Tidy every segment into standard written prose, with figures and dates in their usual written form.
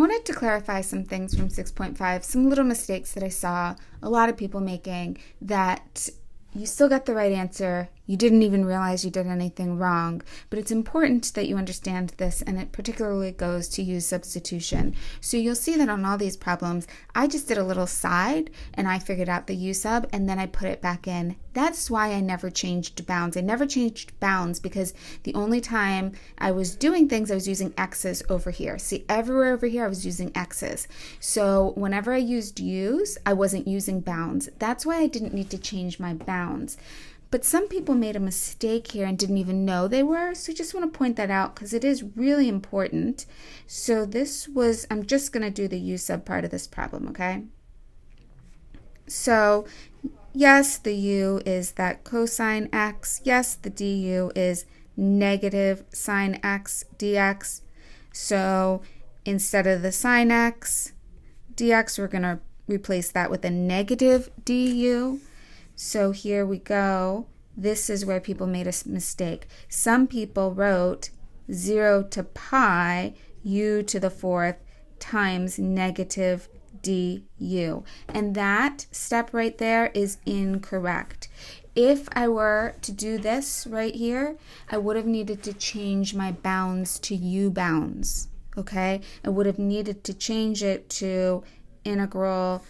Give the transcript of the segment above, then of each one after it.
wanted to clarify some things from 6.5, some little mistakes that I saw a lot of people making that you still got the right answer. You didn't even realize you did anything wrong, but it's important that you understand this, and it particularly goes to use substitution. So you'll see that on all these problems, I just did a little side and I figured out the U sub and then I put it back in. That's why I never changed bounds. I never changed bounds because the only time I was doing things, I was using X's over here. See, everywhere over here, I was using X's. So whenever I used U's, I wasn't using bounds. That's why I didn't need to change my bounds. But some people made a mistake here and didn't even know they were, so I just want to point that out because it is really important. So I'm just going to do the U sub part of this problem, okay? So yes, the U is that cosine x. Yes, the du is negative sine x dx. So instead of the sine x dx, we're going to replace that with a negative du. So here we go. This is where people made a mistake. Some people wrote 0 to pi u to the fourth times negative du. And that step right there is incorrect. If I were to do this right here, I would have needed to change my bounds to u bounds. Okay? I would have needed to change it to integral.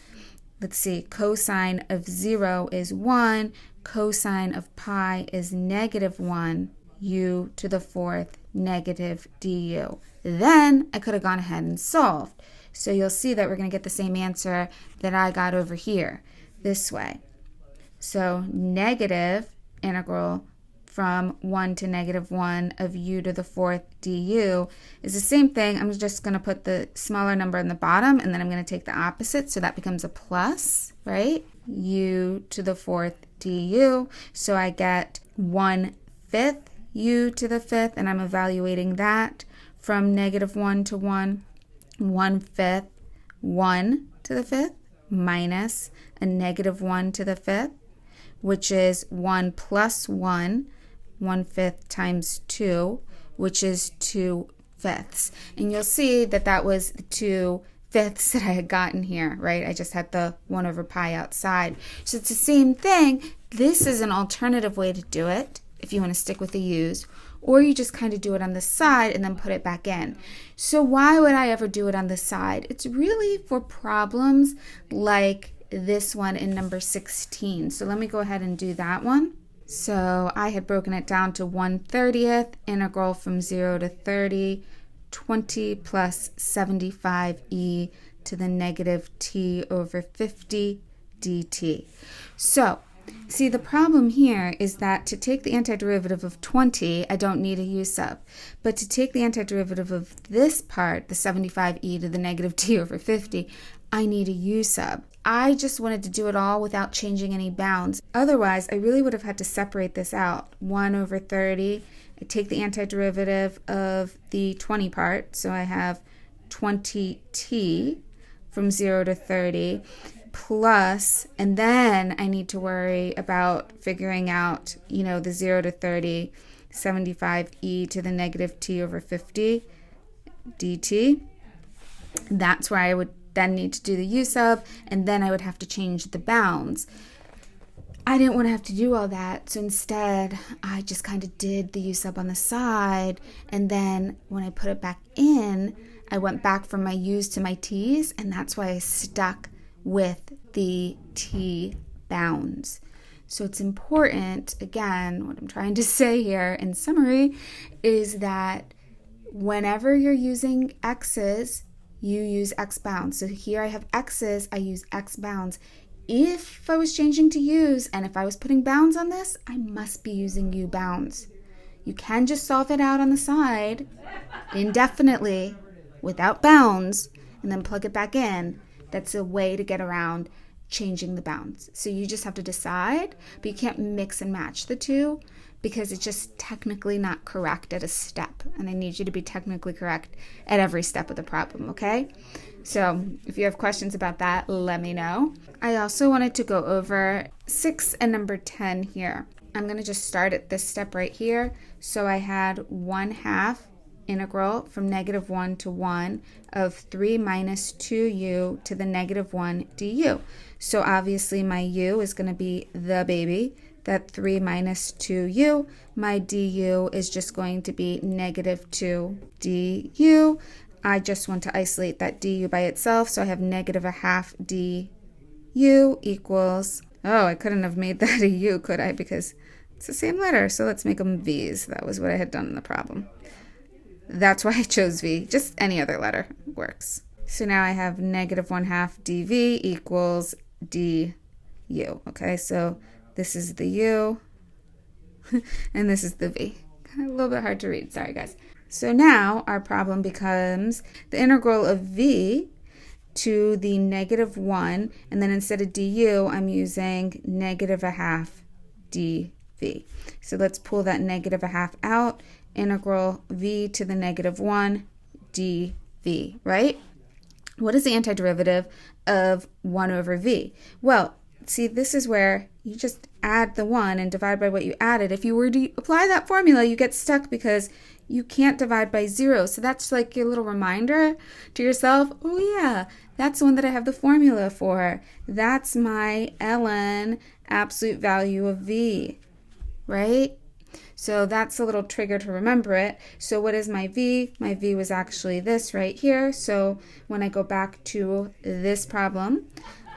Let's see, cosine of 0 is 1, cosine of pi is negative 1, u to the fourth negative du. Then I could have gone ahead and solved. So you'll see that we're going to get the same answer that I got over here, this way. So negative integral from 1 to negative 1 of u to the fourth du is the same thing. I'm just going to put the smaller number in the bottom, and then I'm going to take the opposite, so that becomes a plus, right? U to the fourth du. So I get 1/5 u to the fifth, and I'm evaluating that from negative 1 to 1. 1/5 1 to the fifth minus a negative 1 to the fifth, which is 1 plus 1, 1/5 times 2, which is 2/5. And you'll see that that was 2/5 that I had gotten here, right? I just had the 1 over pi outside. So it's the same thing. This is an alternative way to do it if you want to stick with the u's, or you just kind of do it on the side and then put it back in. So why would I ever do it on the side? It's really for problems like this one in number 16. So let me go ahead and do that one. So I had broken it down to 1/30th integral from 0 to 30, 20 plus 75e to the negative t over 50 dt. So see, the problem here is that to take the antiderivative of 20, I don't need a u sub. But to take the antiderivative of this part, the 75e to the negative t over 50, I need a u sub. I just wanted to do it all without changing any bounds. Otherwise, I really would have had to separate this out. 1 over 30, I take the antiderivative of the 20 part, so I have 20t from 0 to 30, plus, and then I need to worry about figuring out, the 0 to 30, 75e to the negative t over 50 dt. That's where I would then need to do the u sub, and then I would have to change the bounds. I didn't want to have to do all that, so instead I just kind of did the u sub on the side, and then when I put it back in, I went back from my u's to my t's, and that's why I stuck with the t bounds. So it's important, again, what I'm trying to say here in summary is that whenever you're using x's, you use x bounds. So here I have x's, I use x bounds. If I was changing to u's and if I was putting bounds on this, I must be using u bounds. You can just solve it out on the side indefinitely without bounds and then plug it back in. That's a way to get around changing the bounds. So you just have to decide, but you can't mix and match the two because it's just technically not correct at a step. And I need you to be technically correct at every step of the problem, okay? So if you have questions about that, let me know. I also wanted to go over 6 and number 10 here. I'm going to just start at this step right here. So I had 1/2 integral from -1 to 1 of 3 minus 2u to the -1 du. So obviously my u is going to be the baby, that 3 minus 2u. My du is just going to be -2 du. I just want to isolate that du by itself, so I have -1/2 du equals, oh, I couldn't have made that a u, could I? Because it's the same letter, so let's make them v's. That was what I had done in the problem. That's why I chose v. Just any other letter works. So now I have -1/2 dv equals du. Okay, so this is the u, and this is the v. A little bit hard to read, sorry guys. So now our problem becomes the integral of v to the -1, and then instead of du, I'm using -1/2 dv. So let's pull that -1/2 out. Integral v to the -1 dv, right? What is the antiderivative of 1 over v? Well, see, this is where you just add the 1 and divide by what you added. If you were to apply that formula, you get stuck because you can't divide by 0. So that's like your little reminder to yourself, oh yeah, that's the one that I have the formula for. That's my ln absolute value of v, right? So that's a little trigger to remember it. So what is my v? My v was actually this right here. So when I go back to this problem,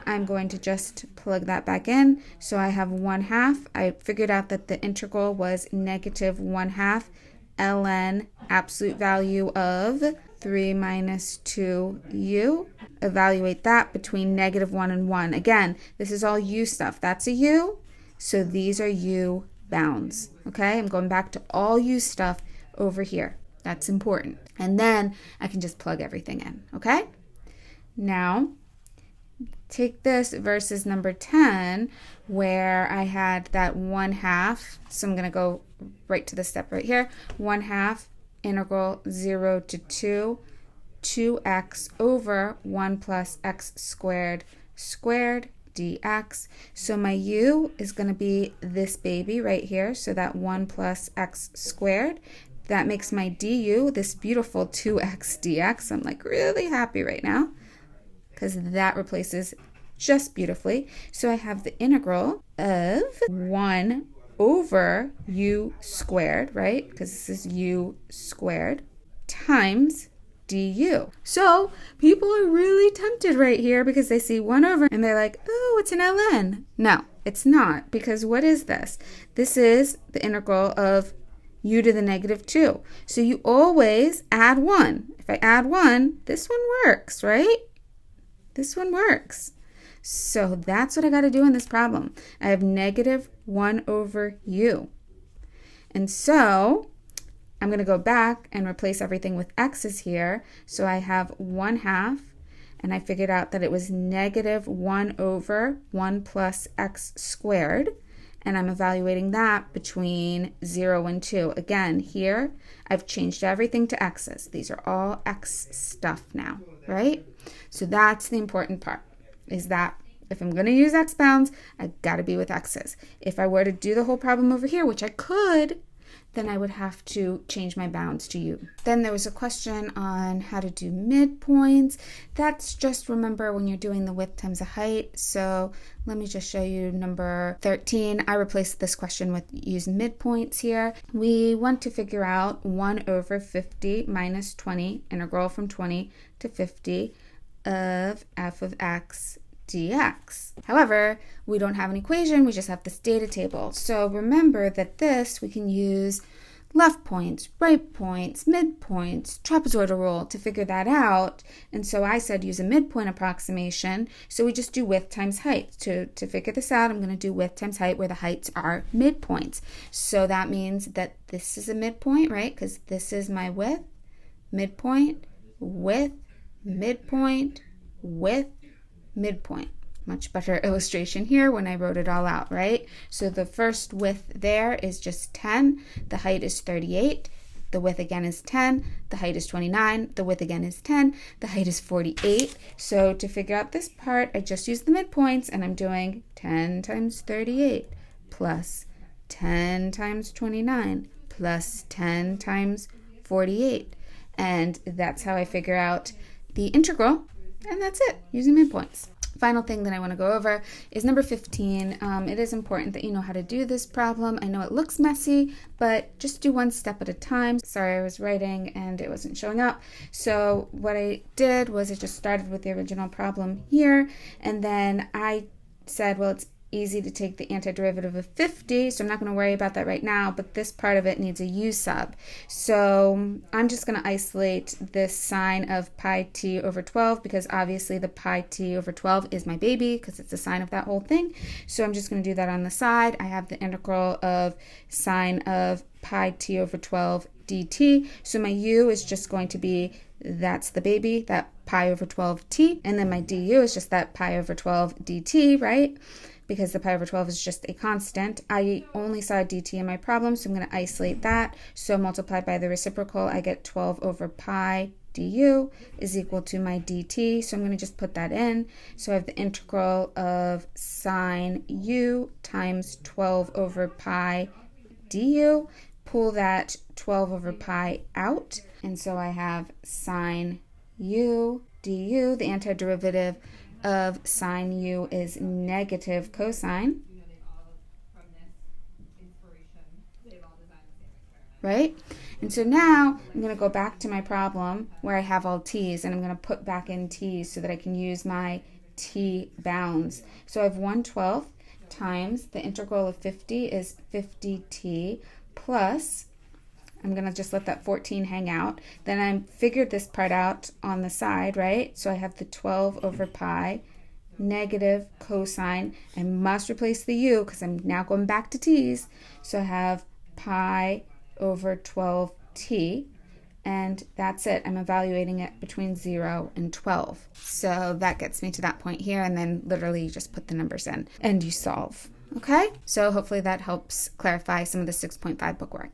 I'm going to just plug that back in. So I have 1/2. I figured out that the integral was -1/2 ln absolute value of 3 minus 2u. Evaluate that between -1 and 1. Again, this is all u stuff. That's a u. So these are u bounds. Okay, I'm going back to all u stuff over here. That's important. And then I can just plug everything in. Okay, now take this versus number 10 where I had that 1/2. So I'm going to go right to the step right here. 1/2 integral 0 to 2, 2x over 1 plus x squared dx. So my u is going to be this baby right here. So that 1 plus x squared. That makes my du this beautiful 2x dx. I'm like really happy right now because that replaces just beautifully. So I have the integral of 1 over u squared, right? Because this is u squared times du. So people are really tempted right here because they see 1 over and they're like, oh, it's an ln. No, it's not, because what is this? This is the integral of u to the -2. So you always add 1. If I add 1, this one works, right? This one works. So that's what I got to do in this problem. I have -1 over u. And so I'm going to go back and replace everything with x's here. So I have 1/2, and I figured out that it was -1 over 1 plus x squared. And I'm evaluating that between 0 and 2. Again, here, I've changed everything to x's. These are all x stuff now, right? So that's the important part, is that if I'm going to use x bounds, I've got to be with x's. If I were to do the whole problem over here, which I could, then I would have to change my bounds to u. Then there was a question on how to do midpoints. That's just, remember, when you're doing the width times the height. So let me just show you number 13. I replaced this question with use midpoints here. We want to figure out 1 over 50 minus 20, integral from 20 to 50 of f of x dx. However, we don't have an equation, we just have this data table. So remember that this, we can use left points, right points, midpoints, trapezoidal rule to figure that out. And so I said use a midpoint approximation. So we just do width times height. To figure this out, I'm going to do width times height where the heights are midpoints. So that means that this is a midpoint, right? Because this is my width, midpoint, width, midpoint, width, midpoint. Much better illustration here when I wrote it all out, right? So the first width there is just 10. The height is 38. The width again is 10. The height is 29. The width again is 10. The height is 48. So to figure out this part, I just use the midpoints, and I'm doing 10 times 38 plus 10 times 29 plus 10 times 48. And that's how I figure out the integral. And that's it, using midpoints. Final thing that I want to go over is number 15. It is important that you know how to do this problem. I know it looks messy, but just do one step at a time. Sorry, I was writing and it wasn't showing up. So what I did was I just started with the original problem here, and then I said, well, it's easy to take the antiderivative of 50, so I'm not going to worry about that right now, but this part of it needs a u sub. So I'm just going to isolate this sine of pi t over 12 because obviously the pi t over 12 is my baby because it's the sine of that whole thing. So I'm just going to do that on the side. I have the integral of sine of pi t over 12 dt. So my u is just going to be, that's the baby, that pi over 12 t, and then my du is just that pi over 12 dt, right? Because the pi over 12 is just a constant. I only saw dt in my problem, so I'm going to isolate that. So multiplied by the reciprocal, I get 12 over pi du is equal to my dt. So I'm going to just put that in. So I have the integral of sine u times 12 over pi du. Pull that 12 over pi out. And so I have sine u du. The antiderivative of sine u is negative cosine, right? And so now I'm going to go back to my problem where I have all t's, and I'm going to put back in t's so that I can use my t bounds. So I have 1/12 times the integral of 50 is 50t plus, I'm going to just let that 14 hang out. Then I figured this part out on the side, right? So I have the 12 over pi negative cosine. I must replace the u because I'm now going back to t's. So I have pi over 12t. And that's it. I'm evaluating it between 0 and 12. So that gets me to that point here. And then literally you just put the numbers in and you solve. Okay? So hopefully that helps clarify some of the 6.5 bookwork.